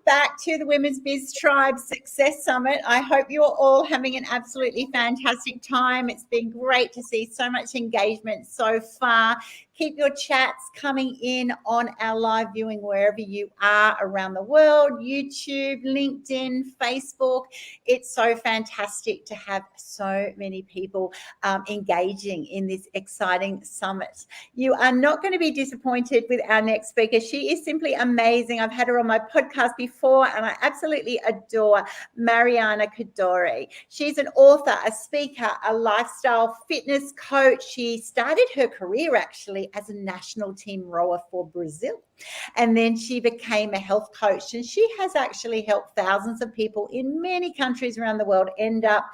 back to the Women's Biz Tribe Success Summit. I hope you're all having an absolutely fantastic time. It's been great to see so much engagement so far. Keep your chats coming in on our live viewing wherever you are around the world, YouTube, LinkedIn, Facebook. It's so fantastic to have so many people engaging in this exciting summit. You are not going to be disappointed with our next speaker. She is simply amazing. I've had her on my podcast before and I absolutely adore Mariana Cadore. She's an author, a speaker, a lifestyle fitness coach. She started her career actually as a national team rower for Brazil. And then she became a health coach, and she has actually helped thousands of people in many countries around the world end up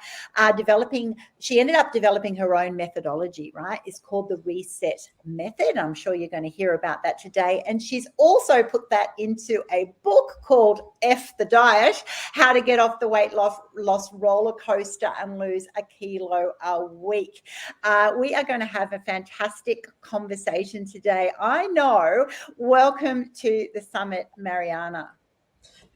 developing her own methodology, right? It's called the Reset Method. I'm sure you're going to hear about that today. And she's also put that into a book called F the Diet, How to Get Off the Weight Loss Roller Coaster and Lose a Kilo a Week. We are going to have a fantastic conversation today. I know. Welcome to the summit, Mariana.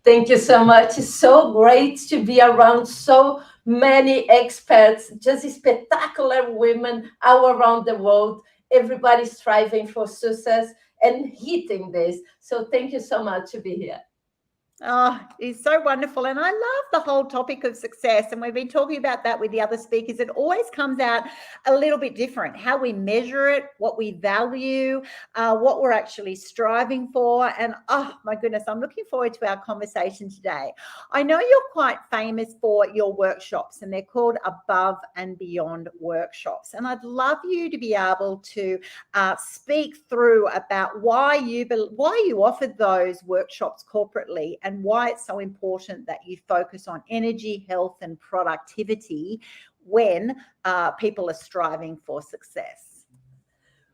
Thank you so much. It's so great to be around so many experts, just spectacular women all around the world. Everybody's striving for success and hitting this. So thank you so much to be here. Oh, it's so wonderful. And I love the whole topic of success. And we've been talking about that with the other speakers. It always comes out a little bit different, how we measure it, what we value, what we're actually striving for. And oh my goodness, I'm looking forward to our conversation today. I know you're quite famous for your workshops, and they're called Above and Beyond workshops. And I'd love you to be able to speak through about why you offered those workshops corporately, and why it's so important that you focus on energy, health, and productivity when people are striving for success.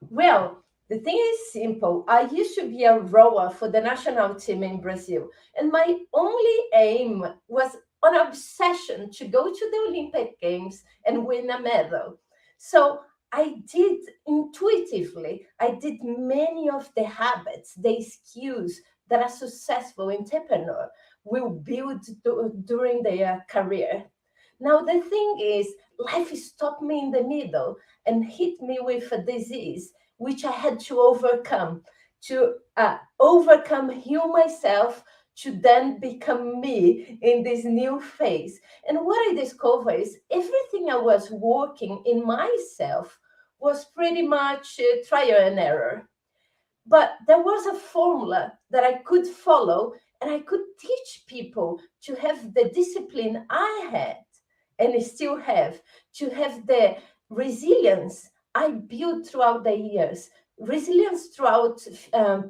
Well, the thing is simple. I used to be a rower for the national team in Brazil, and my only aim was an obsession to go to the Olympic Games and win a medal. So I did intuitively, I did many of the habits, the skills that a successful entrepreneur will build during their career. Now, the thing is, life stopped me in the middle and hit me with a disease, which I had to overcome, heal myself, to then become me in this new phase. And what I discovered is everything I was working in myself was pretty much trial and error. But there was a formula that I could follow, and I could teach people to have the discipline I had and still have, to have the resilience I built throughout the years, resilience throughout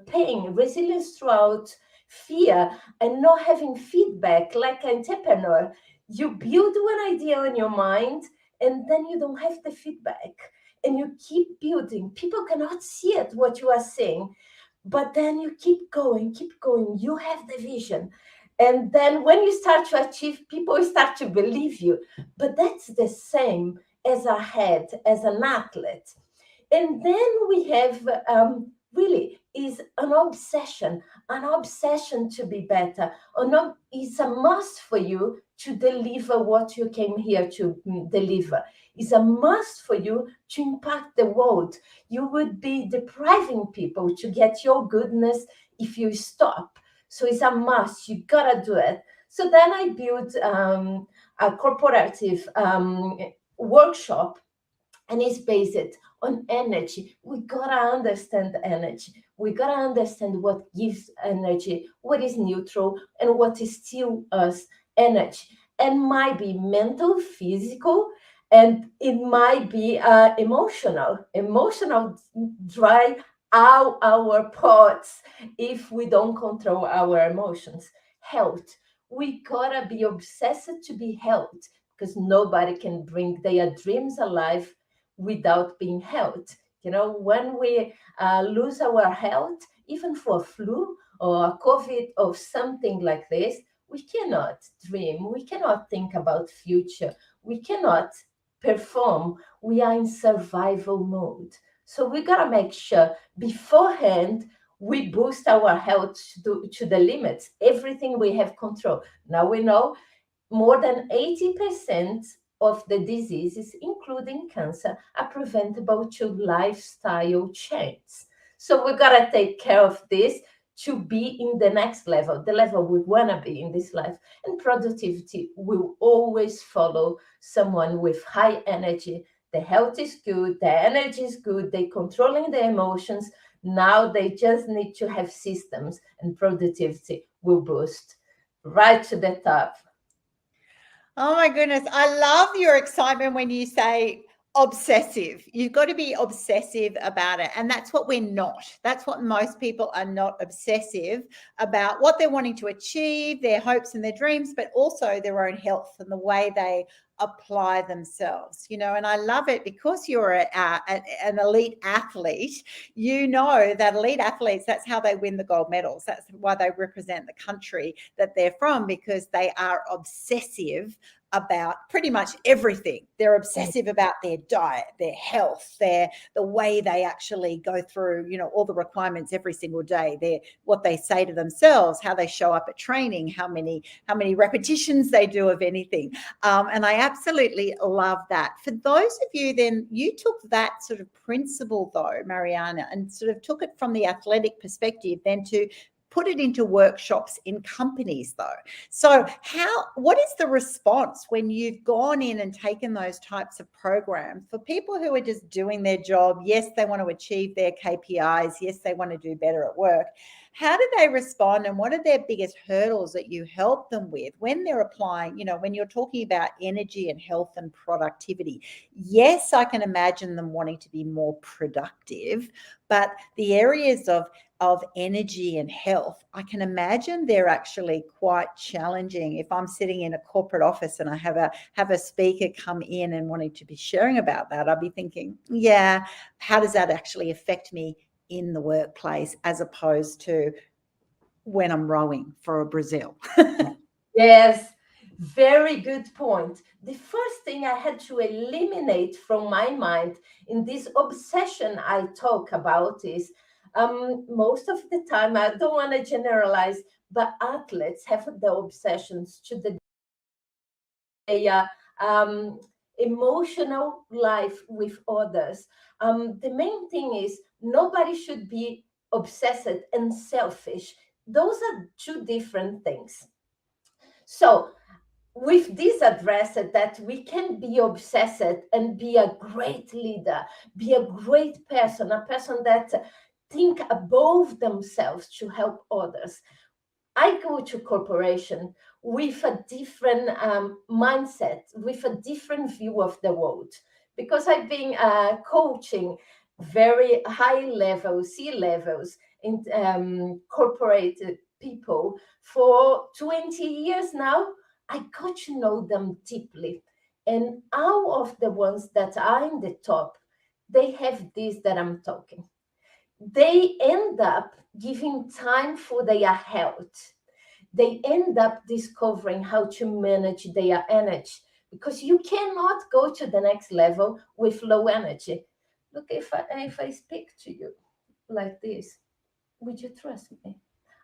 pain, resilience throughout fear, and not having feedback like an entrepreneur. You build one idea in your mind, and then you don't have the feedback. And you keep building. People cannot see it, what you are saying, but then you keep going. You have the vision. And then when you start to achieve, people start to believe you. But that's the same as a head, as an athlete. And then we have really is an obsession to be better. It's a must for you to deliver what you came here to deliver. It's a must for you to impact the world. You would be depriving people to get your goodness if you stop. So it's a must. You gotta do it. So then I built a corporative workshop, and it's based on energy. We gotta understand energy. We gotta understand what gives energy, what is neutral, and what is still us energy. And might be mental, physical, and it might be emotional. Emotional dry out our pots if we don't control our emotions. Health. We gotta be obsessed to be healthy, because nobody can bring their dreams alive without being healthy. You know, when we lose our health, even for a flu or a COVID or something like this, we cannot dream. We cannot think about future. We cannot perform. We are in survival mode. So we gotta make sure beforehand we boost our health to the limits. Everything we have control. Now we know more than 80% of the diseases, including cancer, are preventable to lifestyle change. So we gotta take care of this to be in the next level, the level we wanna be in this life. And productivity will always follow someone with high energy. The health is good, the energy is good, they're controlling the emotions. Now they just need to have systems, and productivity will boost right to the top. Oh my goodness. I love your excitement when you say obsessive. You've got to be obsessive about it. And that's what we're not. That's what most people are not, obsessive about what they're wanting to achieve, their hopes and their dreams, but also their own health and the way they apply themselves, and I love it because you're an elite athlete. That elite athletes, that's how they win the gold medals. That's why they represent the country that they're from, because they are obsessive about pretty much everything. They're obsessive about their diet, their health, the way they actually go through, all the requirements every single day. What they say to themselves, how they show up at training, how many repetitions they do of anything. And I absolutely love that. For those of you, then you took that sort of principle though, Mariana, and sort of took it from the athletic perspective then to put it into workshops in companies though. So what is the response when you've gone in and taken those types of programs for people who are just doing their job? Yes, they want to achieve their KPIs. Yes, they want to do better at work. How do they respond, and what are their biggest hurdles that you help them with when they're applying, when you're talking about energy and health and productivity? Yes, I can imagine them wanting to be more productive, but the areas of energy and health, I can imagine they're actually quite challenging. If I'm sitting in a corporate office and I have a speaker come in and wanting to be sharing about that, I'll be thinking, yeah, how does that actually affect me in the workplace as opposed to when I'm rowing for Brazil? Yes, very good point. The first thing I had to eliminate from my mind in this obsession I talk about is most of the time, I don't want to generalize, but athletes have the obsessions to their emotional life with others. The main thing is nobody should be obsessed and selfish. Those are two different things. So with this address that we can be obsessed and be a great leader, be a great person, a person that think above themselves to help others. I go to corporation with a different mindset, with a different view of the world, because I've been coaching very high level, C-levels in corporate people for 20 years now. I got to know them deeply. And all of the ones that are in the top, they have this that I'm talking. They end up giving time for their health. They end up discovering how to manage their energy, because you cannot go to the next level with low energy. Look, if I speak to you like this, would you trust me?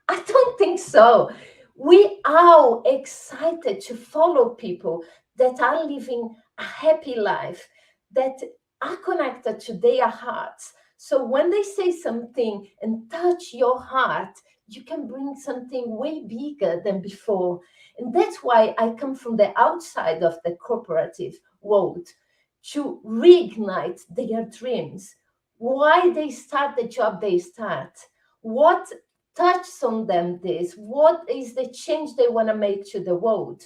I don't think so. We are excited to follow people that are living a happy life, that are connected to their hearts. So when they say something and touch your heart, you can bring something way bigger than before. And that's why I come from the outside of the corporative world to reignite their dreams. Why they start the job they start. What touches on them this? What is the change they want to make to the world?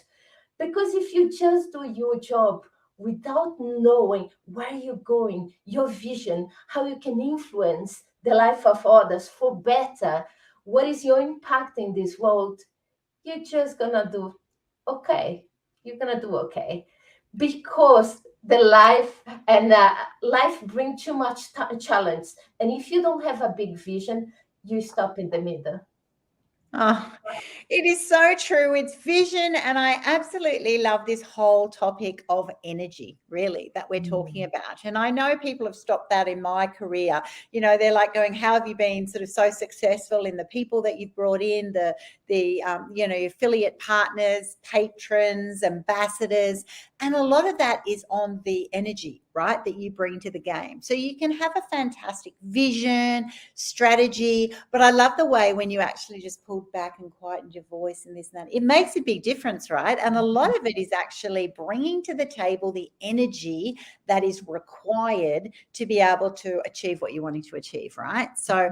Because if you just do your job without knowing where you're going, your vision, how you can influence the life of others for better, what is your impact in this world, you're just gonna do okay. You're gonna do okay, because the life and life bring too much challenge. And if you don't have a big vision, you stop in the middle. Oh, it is so true. It's vision. And I absolutely love this whole topic of energy, really, that we're talking about. And I know people have stopped that in my career. You know, they're like going, how have you been sort of so successful in the people that you've brought in, you know, affiliate partners, patrons, ambassadors. And a lot of that is on the energy, right, that you bring to the game. So you can have a fantastic vision, strategy, but I love the way when you actually just pulled back and quietened your voice and this and that. It makes a big difference, right? And a lot of it is actually bringing to the table the energy that is required to be able to achieve what you're wanting to achieve, right? So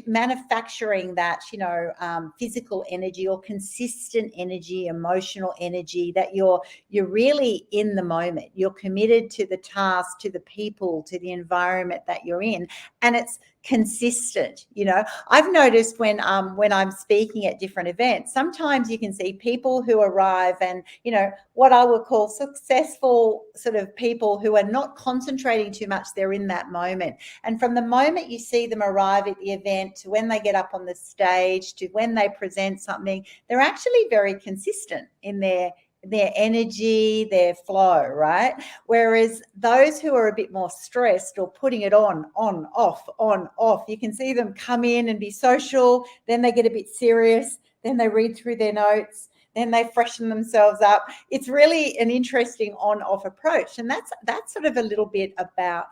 manufacturing that, you know, physical energy or consistent energy, emotional energy, that you're really in the moment. You're committed to the task, to the people, to the environment that you're in, and it's consistent. You know, I've noticed when I'm speaking at different events, sometimes you can see people who arrive and, you know, what I would call successful sort of people who are not concentrating too much, they're in that moment. And from the moment you see them arrive at the event to when they get up on the stage to when they present something, they're actually very consistent in their energy, their flow, right? Whereas those who are a bit more stressed or putting it on, off, you can see them come in and be social, then they get a bit serious, then they read through their notes, then they freshen themselves up. It's really an interesting on-off approach. And that's sort of a little bit about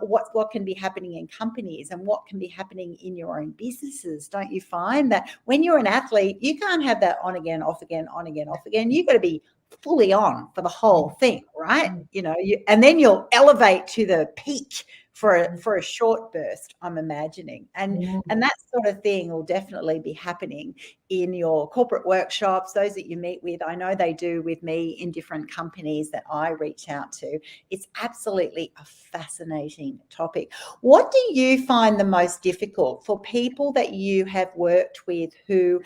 what can be happening in companies and what can be happening in your own businesses. Don't you find that when you're an athlete, you can't have that on again, off again, on again, off again. You've got to be fully on for the whole thing, right? You know, and then you'll elevate to the peak for a short burst, I'm imagining. And that sort of thing will definitely be happening in your corporate workshops, those that you meet with. I know they do with me in different companies that I reach out to. It's absolutely a fascinating topic. What do you find the most difficult for people that you have worked with who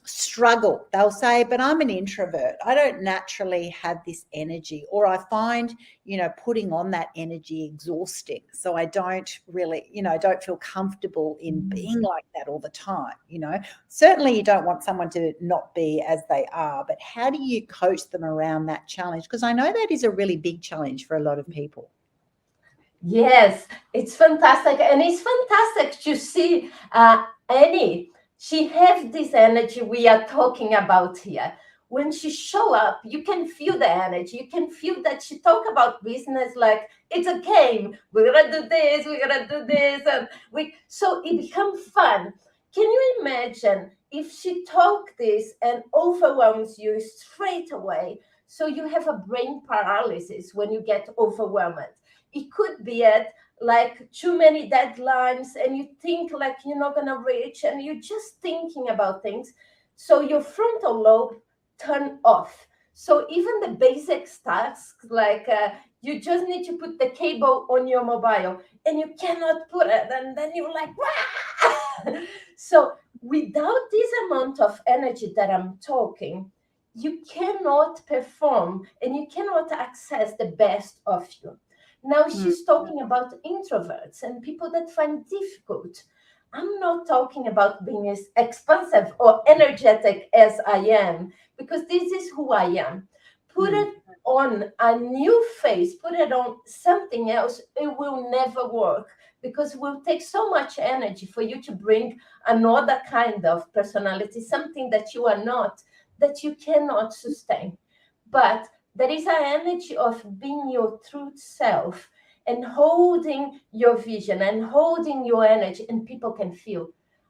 struggle? They'll say, but I'm an introvert. I don't naturally have this energy, or I find, you know, putting on that energy exhausting. So I don't really, you know, I don't feel comfortable in being like that all the time. You know, certainly you don't want someone to not be as they are, but how do you coach them around that challenge? Because I know that is a really big challenge for a lot of people. Yes, it's fantastic. And it's fantastic to see Annie. She has this energy we are talking about here. When she show up, you can feel the energy. You can feel that she talk about business like it's a game. We're gonna do this, we're gonna do this, and so it becomes fun. Can you imagine if she talk this and overwhelms you straight away? So you have a brain paralysis when you get overwhelmed. It could be at like too many deadlines and you think like you're not going to reach and you're just thinking about things. So your frontal lobe turn off. So even the basic tasks like you just need to put the cable on your mobile and you cannot put it, and then you're like, wah! So without this amount of energy that I'm talking, you cannot perform and you cannot access the best of you. Now she's talking about introverts and people that find difficult. I'm not talking about being as expansive or energetic as I am, because this is who I am. Put it on a new face, put it on something else, it will never work, because it will take so much energy for you to bring another kind of personality, something that you are not, that you cannot sustain. But there is an energy of being your true self and holding your vision and holding your energy, and people can feel.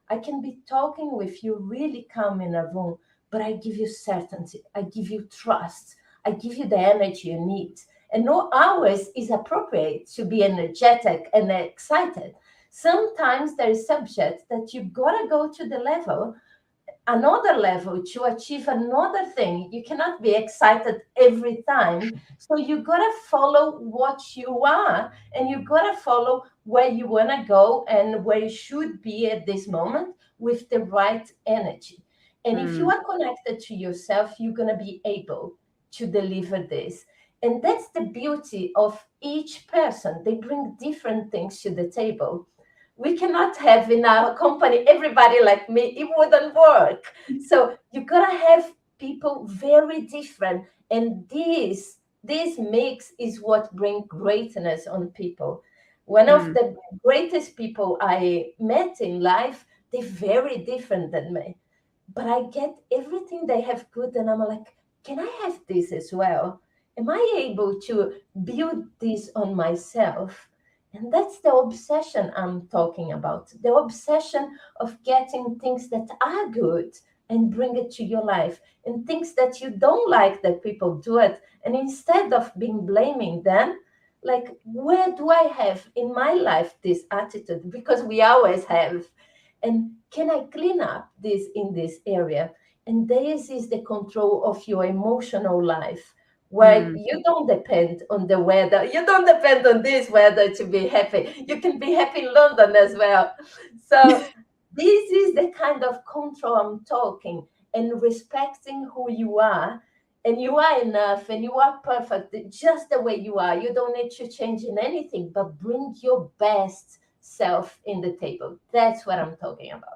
I can be talking with you really calm in a room, but I give you certainty, I give you trust, I give you the energy you need. And not always is appropriate to be energetic and excited. Sometimes there is subjects that you gotta go to the level, another level to achieve another thing. You cannot be excited every time. So you gotta follow what you are, and you gotta follow where you wanna go and where you should be at this moment with the right energy. And if you are connected to yourself, you're gonna be able to deliver this. And that's the beauty of each person. They bring different things to the table. we cannot have in our company everybody like me. It wouldn't work. So you gotta have people very different, and this mix is what brings greatness on people. One of the greatest people I met in life, they're very different than me, but I get everything they have good, and I'm like, can I have this as well? Am I able to build this on myself? And that's the obsession I'm talking about. The obsession of getting things that are good and bring it to your life, and things that you don't like that people do it. And instead of being blaming them, like, where do I have in my life this attitude? Because we always have. And can I clean up this in this area? And this is the control of your emotional life, where you don't depend on the weather. You don't depend on this weather to be happy. You can be happy in London as well. So this is the kind of control I'm talking, and respecting who you are. And you are enough, and you are perfect just the way you are. You don't need to change in anything, but bring your best self in the table. That's what I'm talking about.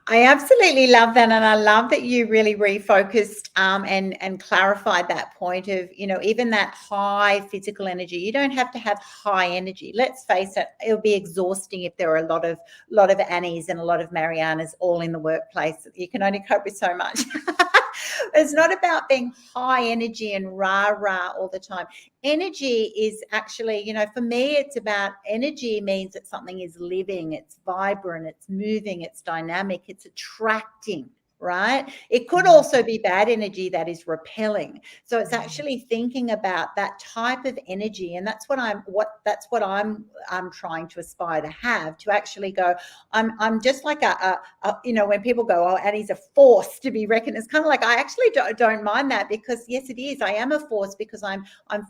I absolutely love that, and I love that you really refocused and clarified that point of, even that high physical energy. You don't have to have high energy. Let's face it, it'll be exhausting if there are a lot of Annies and a lot of Marianas all in the workplace. You can only cope with so much. It's not about being high energy and rah all the time. Energy is actually, for me, it's about energy means that something is living, it's vibrant, it's moving, it's dynamic, it's attracting, right? It could also be bad energy that is repelling. So it's actually thinking about that type of energy, and that's what I'm trying to aspire to have, to actually go, I'm just like when people go, oh, Annie's a force to be reckoned. It's kind of like, I actually don't mind that, because yes, it is. I am a force because I'm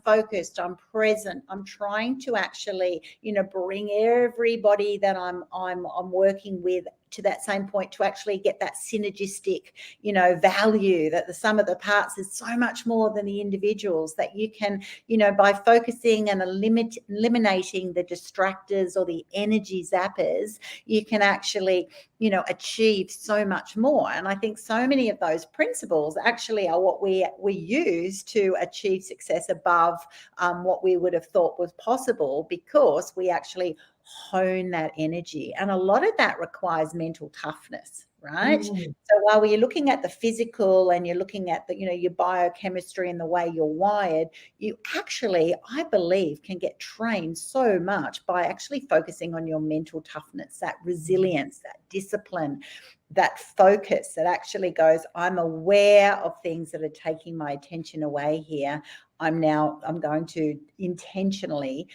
focused, I'm present, I'm trying to actually, bring everybody that I'm working with to that same point, to actually get that synergistic, value, that the sum of the parts is so much more than the individuals, that you can, by focusing and eliminating the distractors or the energy zappers, you can actually, achieve so much more. And I think so many of those principles actually are what we use to achieve success above what we would have thought was possible, because we actually hone that energy. And a lot of that requires mental toughness, right? So while you're looking at the physical and you're looking at the, your biochemistry and the way you're wired, you actually, I believe, can get trained so much by actually focusing on your mental toughness, that resilience, that discipline, that focus that actually goes, I'm aware of things that are taking my attention away here. I'm going to intentionally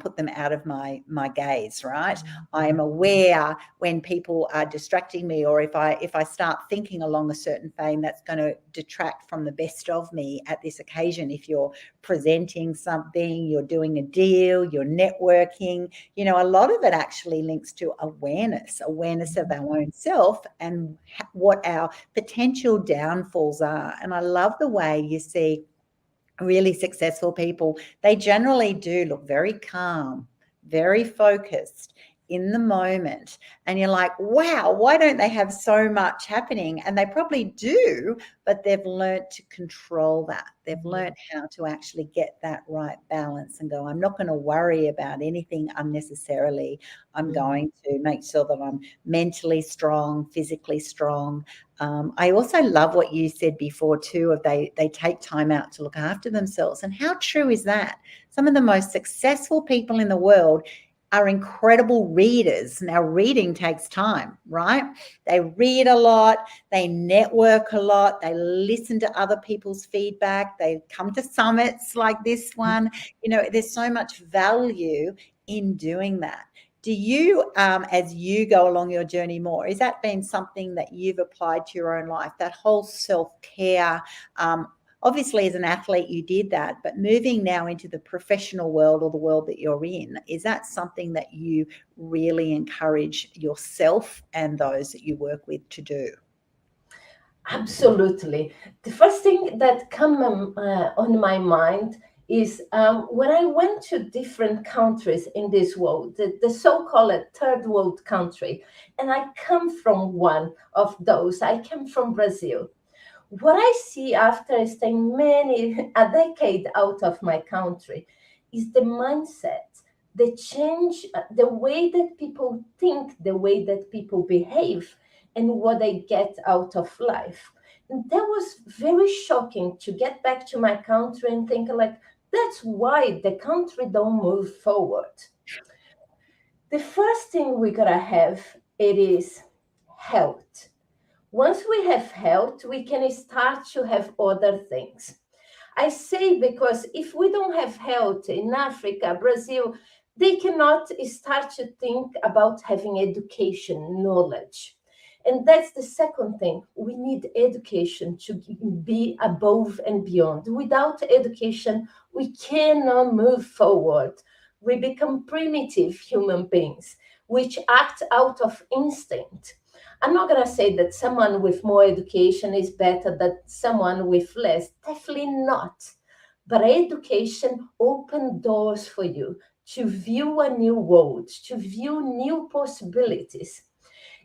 put them out of my gaze, right? I'm aware when people are distracting me, or if I start thinking along a certain vein, that's going to detract from the best of me at this occasion. If you're presenting something, you're doing a deal, you're networking, a lot of it actually links to awareness of our own self and what our potential downfalls are. And I love the way you see really successful people. They generally do look very calm, very focused, in the moment, and you're like, wow, why don't they have so much happening? And they probably do, but they've learned to control that. They've learned how to actually get that right balance and go, I'm not going to worry about anything unnecessarily. I'm going to make sure that I'm mentally strong, physically strong. I also love what you said before too, of they take time out to look after themselves. And how true is that? Some of the most successful people in the world are incredible readers. Now, reading takes time, right? They read a lot, they network a lot, they listen to other people's feedback, they come to summits like this one. There's so much value in doing that. Do you, as you go along your journey more, has that been something that you've applied to your own life, that whole self-care? Obviously, as an athlete, you did that, but moving now into the professional world, or the world that you're in, is that something that you really encourage yourself and those that you work with to do? Absolutely. The first thing that comes on my mind is when I went to different countries in this world, the so-called third world country, and I come from one of those. I came from Brazil. What I see after staying a decade out of my country is the mindset, the change, the way that people think, the way that people behave, and what they get out of life. And that was very shocking to get back to my country and think like, that's why the country don't move forward. The first thing we gotta have, it is health. Once we have health, we can start to have other things. I say because if we don't have health in Africa, Brazil, they cannot start to think about having education, knowledge. And that's the second thing. We need education to be above and beyond. Without education, we cannot move forward. We become primitive human beings, which act out of instinct. I'm not going to say that someone with more education is better than someone with less. Definitely not. But education opens doors for you to view a new world, to view new possibilities.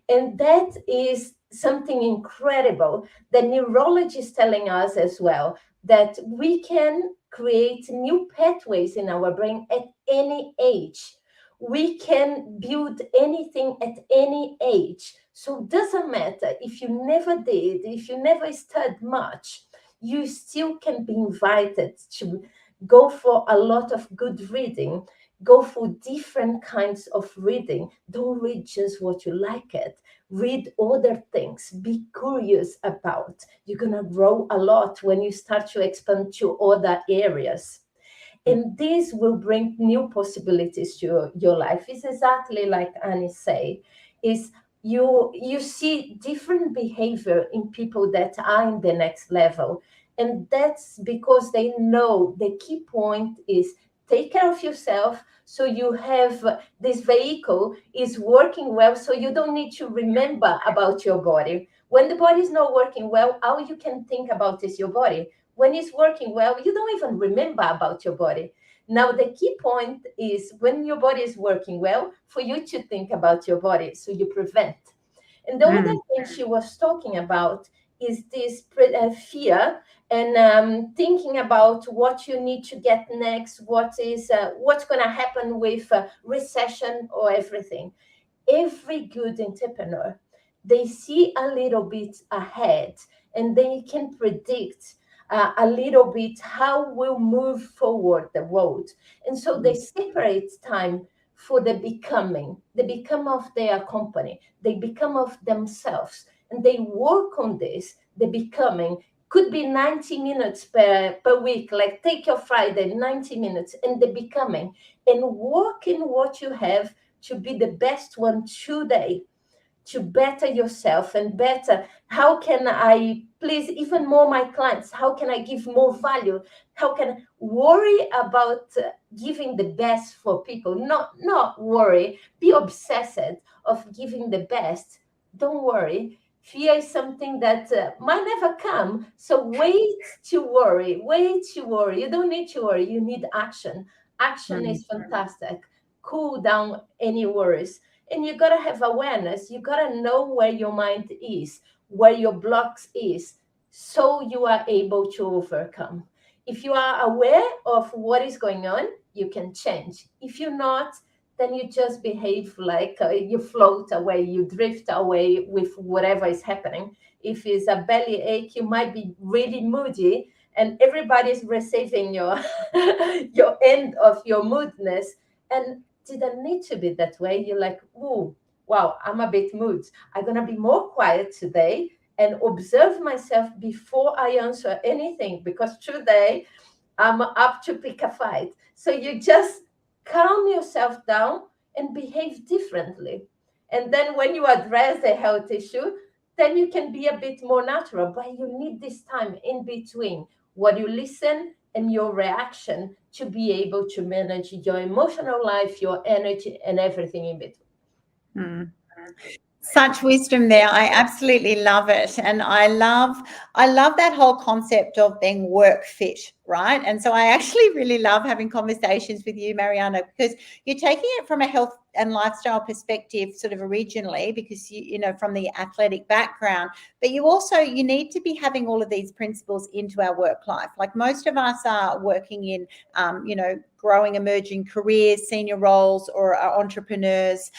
And that is something incredible. The neurology is telling us as well that we can create new pathways in our brain at any age. We can build anything at any age. So it doesn't matter if you never did, if you never studied much, you still can be invited to go for a lot of good reading. Go for different kinds of reading. Don't read just what you like it. Read other things. Be curious about. You're going to grow a lot when you start to expand to other areas. And this will bring new possibilities to your life. It's exactly like Annie say, is you see different behavior in people that are in the next level. And that's because they know the key point is take care of yourself so you have this vehicle is working well, so you don't need to remember about your body. When the body is not working well, all you can think about is your body. When it's working well, you don't even remember about your body. Now, the key point is when your body is working well, for you to think about your body, so you prevent. And the other thing she was talking about is this fear and thinking about what you need to get next, what's going to happen with recession or everything. Every good entrepreneur, they see a little bit ahead and they can predict a little bit how we'll move forward the world. And so they separate time for the become of their company, they become of themselves, and they work on this, the becoming. Could be 90 minutes per week, like take your Friday, 90 minutes, and the becoming, and work in what you have to be the best one today, to better yourself and better. How can I please even more my clients? How can I give more value? How can I worry about giving the best for people? Not worry, be obsessed of giving the best. Don't worry. Fear is something that might never come. So wait to worry. You don't need to worry. You need action. Action is fantastic. Cool down any worries. And you got to have awareness. You got to know where your mind is, where your blocks is, so you are able to overcome. If you are aware of what is going on, you can change. If you're not, then you just behave like you float away, you drift away with whatever is happening. If it's a belly ache, you might be really moody and everybody's receiving your your end of your moodness. And didn't need to be that way. You're like, oh, wow, I'm a bit moody. I'm going to be more quiet today and observe myself before I answer anything, because today I'm up to pick a fight. So you just calm yourself down and behave differently. And then when you address the health issue, then you can be a bit more natural, but you need this time in between what you listen and your reaction to be able to manage your emotional life, your energy, and everything in between. Such wisdom there. I absolutely love it. And I love that whole concept of being work fit, right? And so I actually really love having conversations with you, Mariana, because you're taking it from a health and lifestyle perspective sort of originally, because you know, from the athletic background, but you need to be having all of these principles into our work life. Like most of us are working in growing emerging careers, senior roles, or are entrepreneurs,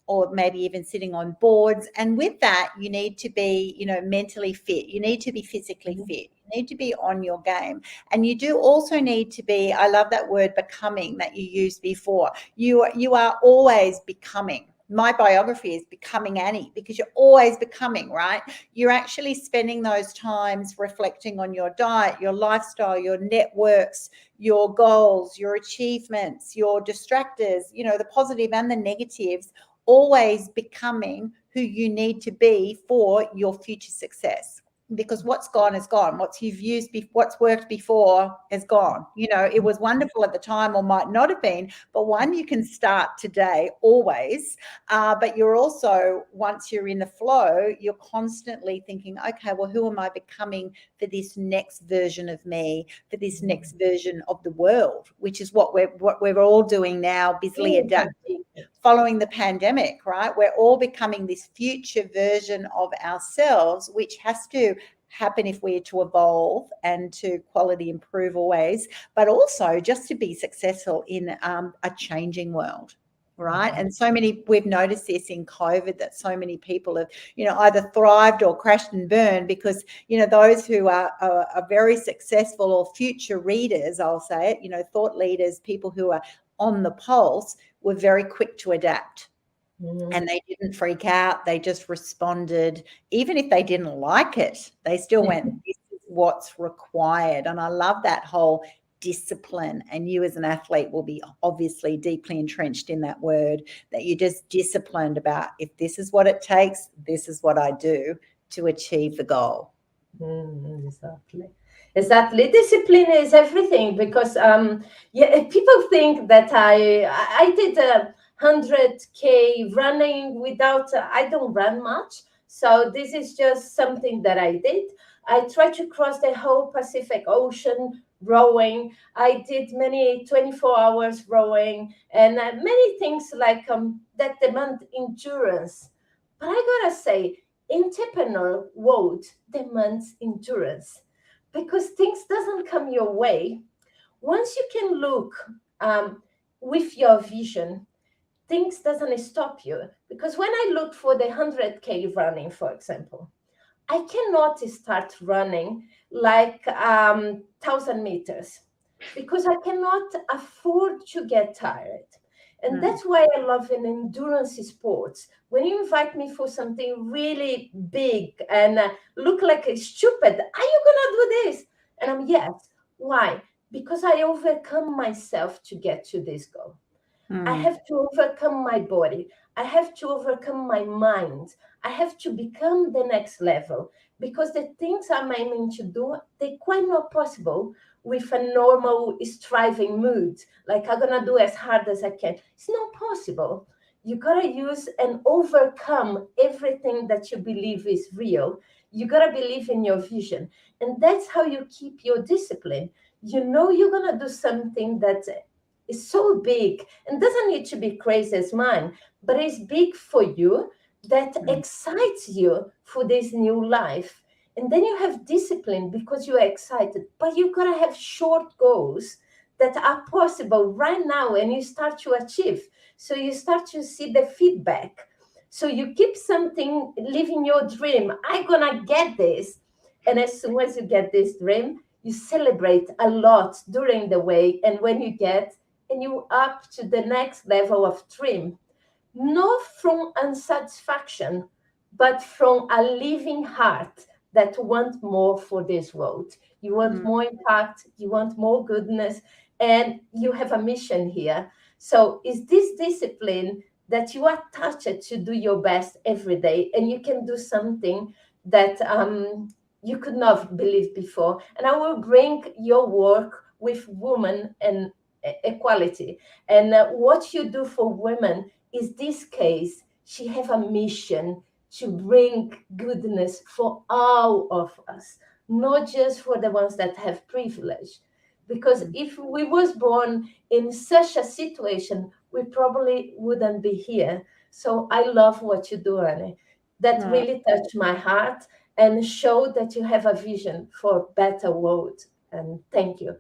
or maybe even sitting on boards. And with that, you need to be, mentally fit. You need to be physically fit. You need to be on your game. And you do also need to be, I love that word becoming that you used before. You are always becoming. My biography is Becoming Annie, because you're always becoming, right? You're actually spending those times reflecting on your diet, your lifestyle, your networks, your goals, your achievements, your distractors, the positive and the negatives, always becoming who you need to be for your future success. Because what's gone is gone. What's worked before is gone. It was wonderful at the time, or might not have been, but one, you can start today always. But you're also, once you're in the flow, you're constantly thinking, okay, well, who am I becoming for this next version of me, for this next version of the world, which is what we're all doing now, busily adapting following the pandemic, right? We're all becoming this future version of ourselves, which has to happen if we're to evolve and to quality improve always, but also just to be successful in a changing world. Right. And we've noticed this in COVID, that so many people have, either thrived or crashed and burned, because, those who are very successful, or future readers, I'll say it, thought leaders, people who are on the pulse, were very quick to adapt. And they didn't freak out. They just responded. Even if they didn't like it, they still went, this is what's required. And I love that whole discipline. And you as an athlete will be obviously deeply entrenched in that word, that you're just disciplined about, if this is what it takes, this is what I do to achieve the goal. Exactly. Discipline is everything, because people think that I did 100K running without, I don't run much. So this is just something that I did. I tried to cross the whole Pacific Ocean rowing. I did many 24 hours rowing, and many things like that demand endurance. But I gotta say, entrepreneur world demands endurance, because things doesn't come your way. Once you can look with your vision, things doesn't stop you. Because when I look for the 100K running, for example, I cannot start running like 1,000 meters, because I cannot afford to get tired. And that's why I love an endurance sports. When you invite me for something really big and look like a stupid, are you gonna do this? And I'm, yes. Why? Because I overcome myself to get to this goal. I have to overcome my body. I have to overcome my mind. I have to become the next level, because the things I'm aiming to do, they're quite not possible with a normal striving mood. Like, I'm gonna do as hard as I can. It's not possible. You gotta use and overcome everything that you believe is real. You gotta believe in your vision. And that's how you keep your discipline. You're gonna do something that is so big and doesn't need to be crazy as mine, but it's big for you, that excites you for this new life. And then you have discipline because you are excited, but you gotta have short goals that are possible right now, and you start to achieve. So you start to see the feedback. So you keep something, living your dream. I'm gonna get this. And as soon as you get this dream, you celebrate a lot during the way. And when you get, and you up to the next level of dream, not from unsatisfaction, but from a living heart that want more for this world. You want more impact, you want more goodness, and you have a mission here. So is this discipline that you are touched to do your best every day, and you can do something that you could not believe before. And I will bring your work with women and equality. And what you do for women is this case. she have a mission to bring goodness for all of us, not just for the ones that have privilege. Because if we was born in such a situation, we probably wouldn't be here. So I love what you do, Annie. That really touched my heart and showed that you have a vision for a better world. And thank you.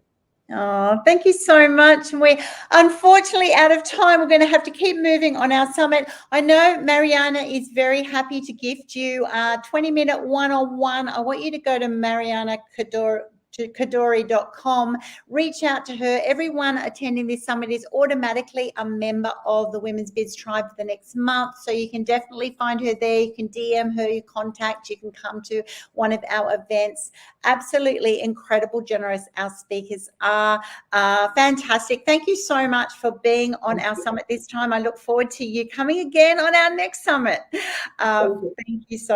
Oh, thank you so much. And we're unfortunately out of time. We're going to have to keep moving on our summit. I know Mariana is very happy to gift you a 20-minute one-on-one. I want you to go to Mariana Cadore.com, reach out to her. Everyone attending this summit is automatically a member of the Women's Biz Tribe for the next month. So you can definitely find her there. You can DM her, you contact, you can come to one of our events. Absolutely incredible, generous. Our speakers are fantastic. Thank you so much for being on our summit this time. I look forward to you coming again on our next summit. Thank you so much.